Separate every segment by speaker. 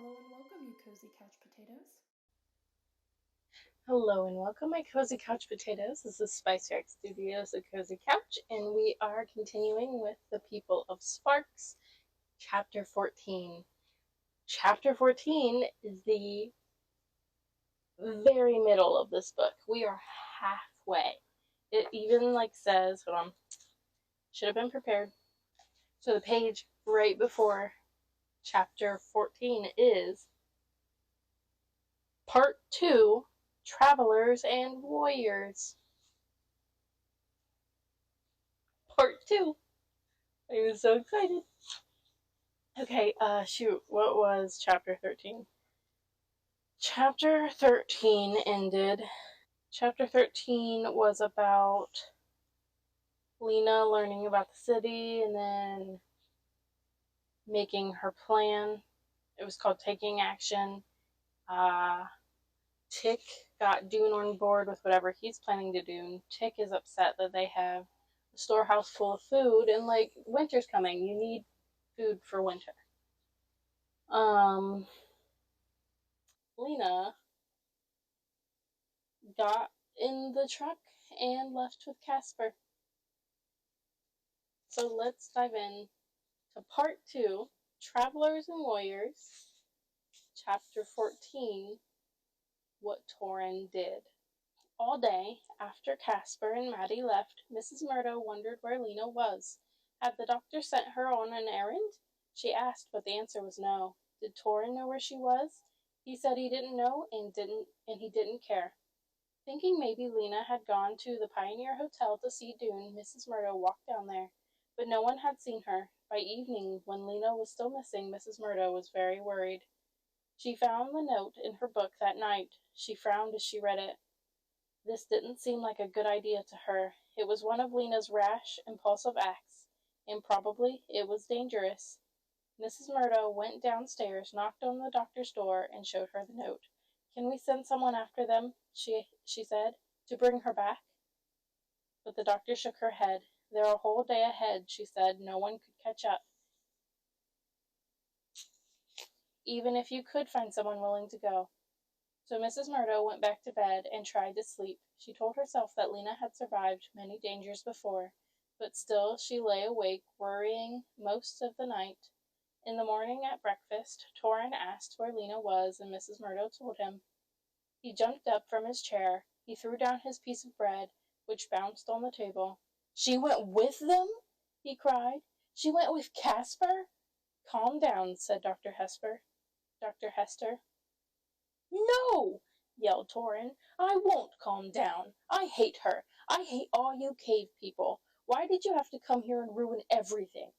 Speaker 1: Hello and welcome, you cozy couch potatoes.
Speaker 2: Hello and welcome, my cozy couch potatoes. This is Spicer Studios, the cozy couch, and we are continuing with the People of Sparks, chapter 14. Chapter 14 is the very middle of this book. We are halfway. It even says, hold on, should have been prepared. So the page right before chapter 14 is part 2, Travelers and Warriors. Part 2. I was so excited. Okay, shoot, what was chapter 13? Chapter 13 ended. Chapter 13 was about Lina learning about the city and then making her plan. It was called Taking Action. Uh, Tick got Doon on board with whatever he's planning to do. Tick is upset that they have a storehouse full of food and, winter's coming. You need food for winter. Um, Lina got in the truck and left with Casper. So let's dive in to part 2, Travelers and Warriors, chapter 14, What Torren Did. All day, after Casper and Maddie left, Mrs. Murdo wondered where Lina was. Had the doctor sent her on an errand? She asked, but the answer was no. Did Torren know where she was? He said he didn't know and he didn't care. Thinking maybe Lina had gone to the Pioneer Hotel to see Doon, Mrs. Murdo walked down there. But no one had seen her. By evening, when Lina was still missing, Mrs. Murdo was very worried. She found the note in her book that night. She frowned as she read it. This didn't seem like a good idea to her. It was one of Lina's rash, impulsive acts, and probably it was dangerous. Mrs. Murdo went downstairs, knocked on the doctor's door, and showed her the note. Can we send someone after them? She said, to bring her back? But the doctor shook her head. They're a whole day ahead, she said. No one could catch up. Even if you could find someone willing to go. So Mrs. Murdo went back to bed and tried to sleep. She told herself that Lina had survived many dangers before, but still she lay awake, worrying most of the night. In the morning at breakfast, Torren asked where Lina was, and Mrs. Murdo told him. He jumped up from his chair. He threw down his piece of bread, which bounced on the table. She went with them? He cried. She went with Casper? Calm down, said Dr. Hester. No! Yelled Torren. I won't calm down. I hate her. I hate all you cave people. Why did you have to come here and ruin everything?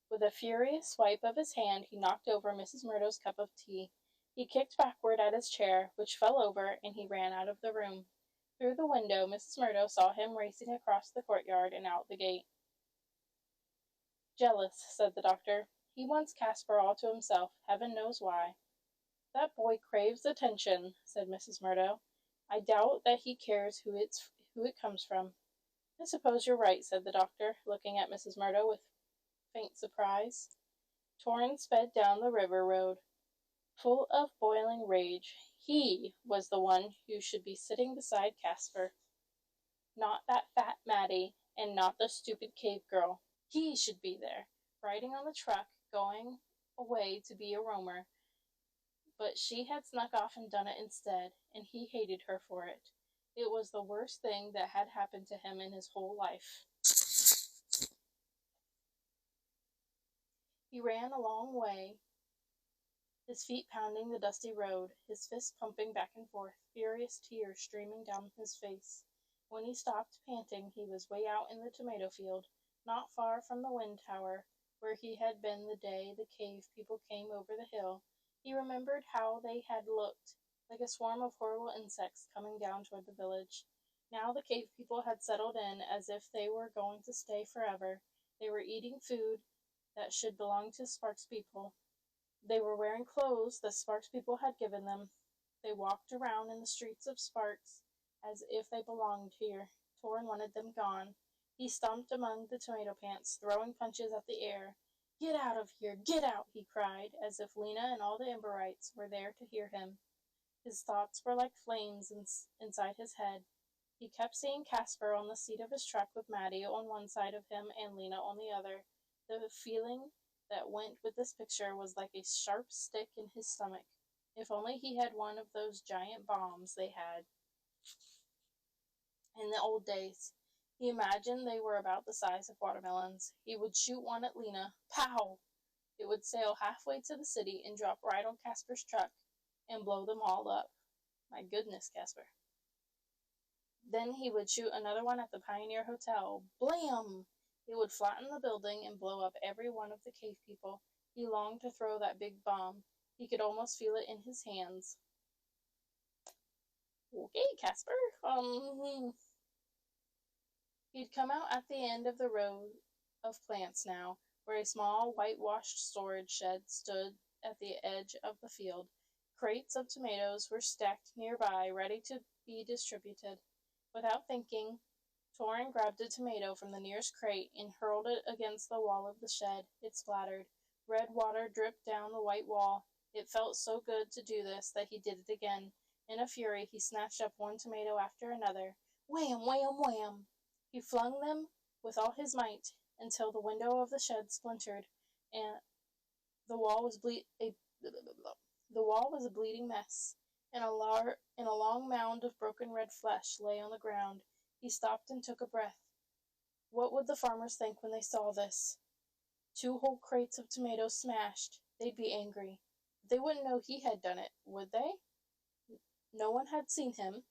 Speaker 2: With a furious swipe of his hand, he knocked over Mrs. Murdo's cup of tea. He kicked backward at his chair, which fell over, and he ran out of the room. Through the window, Mrs. Murdo saw him racing across the courtyard and out the gate. Jealous, said the doctor. He wants Casper all to himself. Heaven knows why. That boy craves attention, said Mrs. Murdo. I doubt that he cares who it comes from. I suppose you're right, said the doctor, looking at Mrs. Murdo with faint surprise. Torren sped down the river road, full of boiling rage. He was the one who should be sitting beside Casper. Not that fat Maddie, and not the stupid cave girl. He should be there, riding on the truck, going away to be a roamer. But she had snuck off and done it instead, and he hated her for it. It was the worst thing that had happened to him in his whole life. He ran a long way, his feet pounding the dusty road, his fists pumping back and forth, furious tears streaming down his face. When he stopped panting, he was way out in the tomato field, not far from the wind tower, where he had been the day the cave people came over the hill. He remembered how they had looked, like a swarm of horrible insects coming down toward the village. Now the cave people had settled in as if they were going to stay forever. They were eating food that should belong to Sparks people. They were wearing clothes that Sparks people had given them. They walked around in the streets of Sparks as if they belonged here. Torren wanted them gone. He stomped among the tomato plants, throwing punches at the air. "Get out of here! Get out!" he cried, as if Lina and all the Emberites were there to hear him. His thoughts were like flames inside his head. He kept seeing Casper on the seat of his truck with Maddie on one side of him and Lina on the other. The feeling that went with this picture was like a sharp stick in his stomach. If only he had one of those giant bombs they had in the old days. He imagined they were about the size of watermelons. He would shoot one at Lina. Pow! It would sail halfway to the city and drop right on Casper's truck and blow them all up. My goodness, Casper. Then he would shoot another one at the Pioneer Hotel. Blam! It would flatten the building and blow up every one of the cave people. He longed to throw that big bomb. He could almost feel it in his hands. Okay, Casper. He'd come out at the end of the row of plants now, where a small whitewashed storage shed stood at the edge of the field. Crates of tomatoes were stacked nearby, ready to be distributed. Without thinking, Torren grabbed a tomato from the nearest crate and hurled it against the wall of the shed. It splattered. Red water dripped down the white wall. It felt so good to do this that he did it again. In a fury, he snatched up one tomato after another. Wham, wham, wham! He flung them with all his might until the window of the shed splintered, and the wall was a bleeding mess, and a long mound of broken red flesh lay on the ground. He stopped and took a breath. What would the farmers think when they saw this? 2 whole crates of tomatoes smashed. They'd be angry. They wouldn't know he had done it, would they? No one had seen him,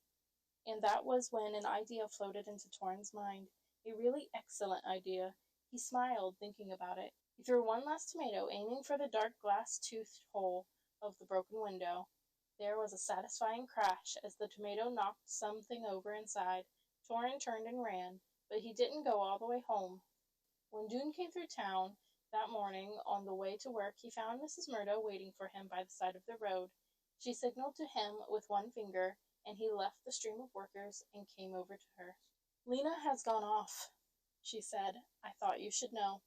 Speaker 2: and that was when an idea floated into Torren's mind. A really excellent idea. He smiled, thinking about it. He threw one last tomato, aiming for the dark glass-toothed hole of the broken window. There was a satisfying crash as the tomato knocked something over inside. Torren turned and ran, but he didn't go all the way home. When Doon came through town that morning on the way to work, he found Mrs. Murdo waiting for him by the side of the road. She signaled to him with one finger, and he left the stream of workers and came over to her. "Lina has gone off," she said. "I thought you should know."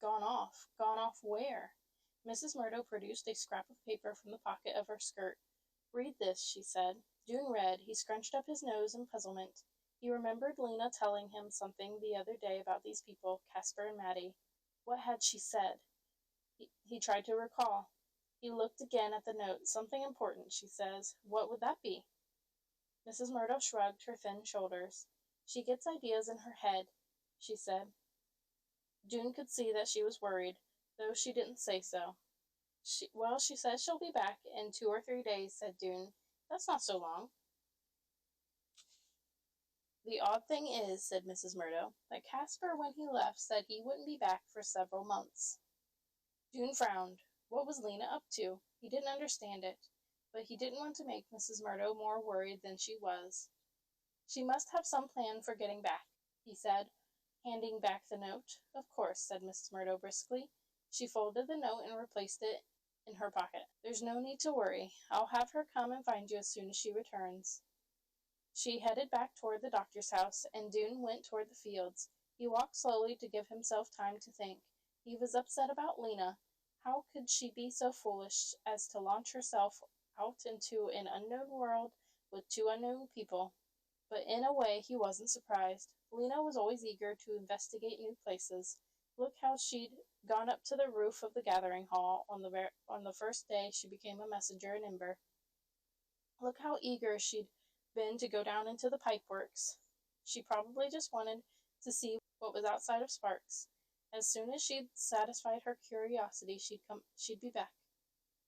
Speaker 2: Gone off? Gone off where? Mrs. Murdo produced a scrap of paper from the pocket of her skirt. "Read this," she said. Doon read. He scrunched up his nose in puzzlement. He remembered Lina telling him something the other day about these people, Casper and Maddie. What had she said? He tried to recall. He looked again at the note. "Something important," she says. "What would that be?" Mrs. Murdo shrugged her thin shoulders. "She gets ideas in her head," she said. Doon could see that she was worried, though she didn't say so. She says she'll be back in 2 or 3 days, said Doon. "That's not so long." "The odd thing is," said Mrs. Murdo, "that Casper, when he left, said he wouldn't be back for several months." Doon frowned. What was Lina up to? He didn't understand it, but he didn't want to make Mrs. Murdo more worried than she was. "She must have some plan for getting back," he said, handing back the note. "Of course," said Mrs. Murdo briskly. She folded the note and replaced it in her pocket. "There's no need to worry. I'll have her come and find you as soon as she returns." She headed back toward the doctor's house, and Doon went toward the fields. He walked slowly to give himself time to think. He was upset about Lina. How could she be so foolish as to launch herself out into an unknown world with 2 unknown people? But in a way he wasn't surprised. Lina was always eager to investigate new places. Look how she'd gone up to the roof of the gathering hall on the first day she became a messenger in Ember. Look how eager she'd been to go down into the pipeworks. She probably just wanted to see what was outside of Sparks. As soon as she'd satisfied her curiosity, she'd be back.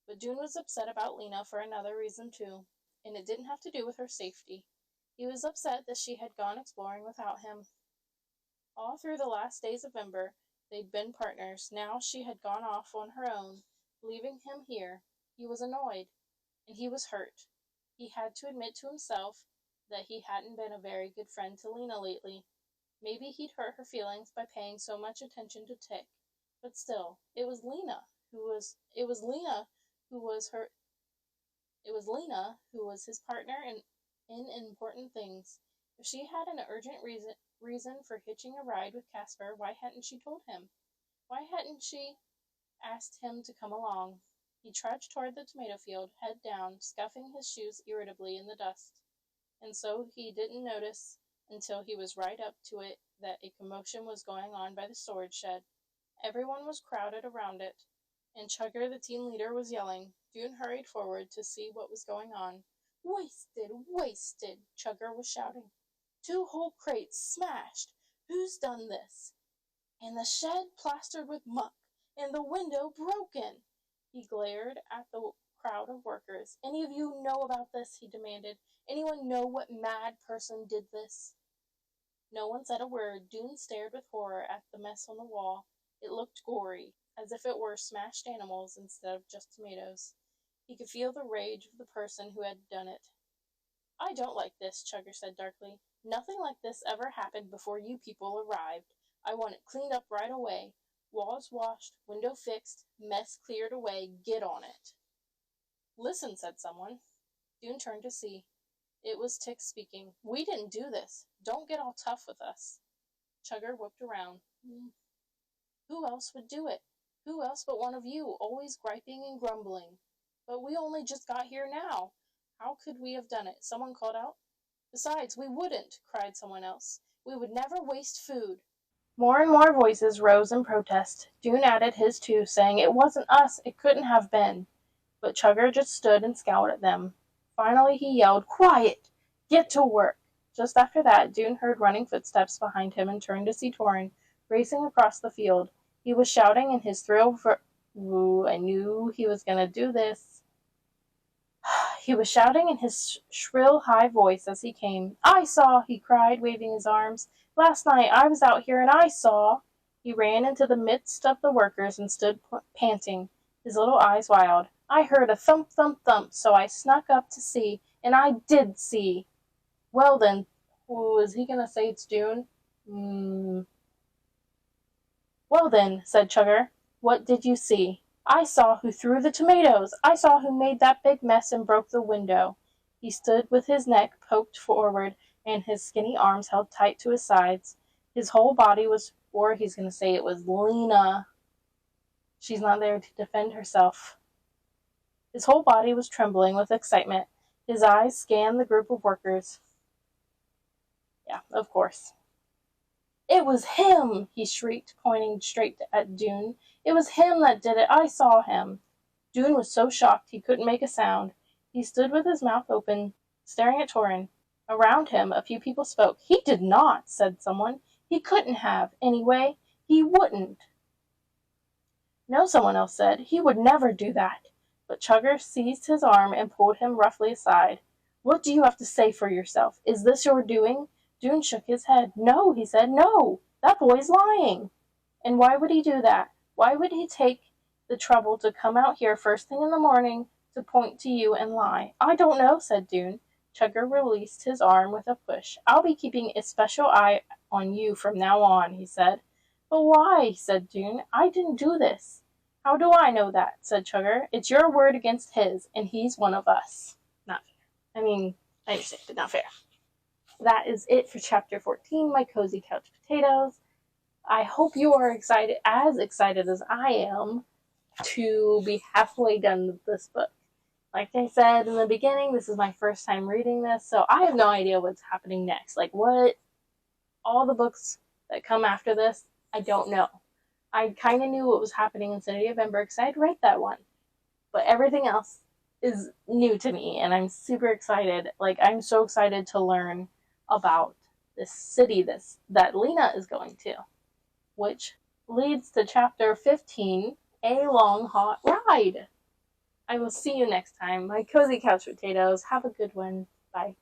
Speaker 2: But Doon was upset about Lina for another reason too, and it didn't have to do with her safety. He was upset that she had gone exploring without him. All through the last days of Ember, they'd been partners. Now she had gone off on her own, leaving him here. He was annoyed, and he was hurt. He had to admit to himself that he hadn't been a very good friend to Lina lately. Maybe he'd hurt her feelings by paying so much attention to Tick. But still, it was Lina who was his partner in important things. If she had an urgent reason for hitching a ride with Casper, why hadn't she told him? Why hadn't she asked him to come along. He trudged toward the tomato field, head down, scuffing his shoes irritably in the dust. And so he didn't notice until he was right up to it that a commotion was going on by the storage shed. Everyone was crowded around it, and Chugger, the team leader, was yelling. Doon hurried forward to see what was going on. Wasted, wasted, Chugger was shouting. 2 whole crates smashed. Who's done this? And the shed plastered with muck, and the window broken. He glared at the crowd of workers. Any of you know about this? He demanded. Anyone know what mad person did this? No one said a word. Doon stared with horror at the mess on the wall. It looked gory, as if it were smashed animals instead of just tomatoes. He could feel the rage of the person who had done it. I don't like this, Chugger said darkly. Nothing like this ever happened before you people arrived. I want it cleaned up right away. Walls washed, window fixed, mess cleared away. Get on it. Listen, said someone. Doon turned to see. It was Tick speaking. We didn't do this. Don't get all tough with us. Chugger whipped around. Who else would do it? Who else but one of you, always griping and grumbling? But we only just got here now. How could we have done it? Someone called out. Besides, we wouldn't, cried someone else. We would never waste food. More and more voices rose in protest. Doon added his too, saying, It wasn't us. It couldn't have been. But Chugger just stood and scowled at them. Finally he yelled, Quiet! Get to work! Just after that, Doon heard running footsteps behind him and turned to see Torren, racing across the field. He was shouting in his Ooh, I knew he was going to do this. He was shouting in his shrill, high voice as he came. I saw, he cried, waving his arms. Last night I was out here and I saw. He ran into the midst of the workers and stood panting, his little eyes wild. I heard a thump, thump, thump, so I snuck up to see, and I did see. Well then, is he going to say it's Doon? Well then, said Chugger, what did you see? I saw who threw the tomatoes. I saw who made that big mess and broke the window. He stood with his neck poked forward and his skinny arms held tight to his sides. His whole body was, or he's going to say it was Lina. She's not there to defend herself. His whole body was trembling with excitement. His eyes scanned the group of workers. Yeah, of course. It was him, he shrieked, pointing straight at Doon. It was him that did it. I saw him. Doon was so shocked he couldn't make a sound. He stood with his mouth open, staring at Torren. Around him, a few people spoke. He did not, said someone. He couldn't have. Anyway, he wouldn't. No, someone else said. He would never do that. But Chugger seized his arm and pulled him roughly aside. What do you have to say for yourself? Is this your doing? Doon shook his head. No, he said, no, that boy's lying. And why would he do that? Why would he take the trouble to come out here first thing in the morning to point to you and lie? I don't know, said Doon. Chugger released his arm with a push. I'll be keeping a special eye on you from now on, he said. But why, said Doon. I didn't do this. How do I know that, said Chugger. It's your word against his, and he's one of us. Not fair. I understand, but not fair. That is it for chapter 14, My Cozy Couch Potatoes. I hope you are as excited as I am to be halfway done with this book. Like I said in the beginning, this is my first time reading this, so I have no idea what's happening next. Like all the books that come after this, I don't know. I kind of knew what was happening in City of Ember because I had read that one. But everything else is new to me, and I'm super excited. Like, I'm so excited to learn about this city that Lina is going to, which leads to chapter 15, A Long Hot Ride. I will see you next time. My Cozy Couch Potatoes. Have a good one. Bye.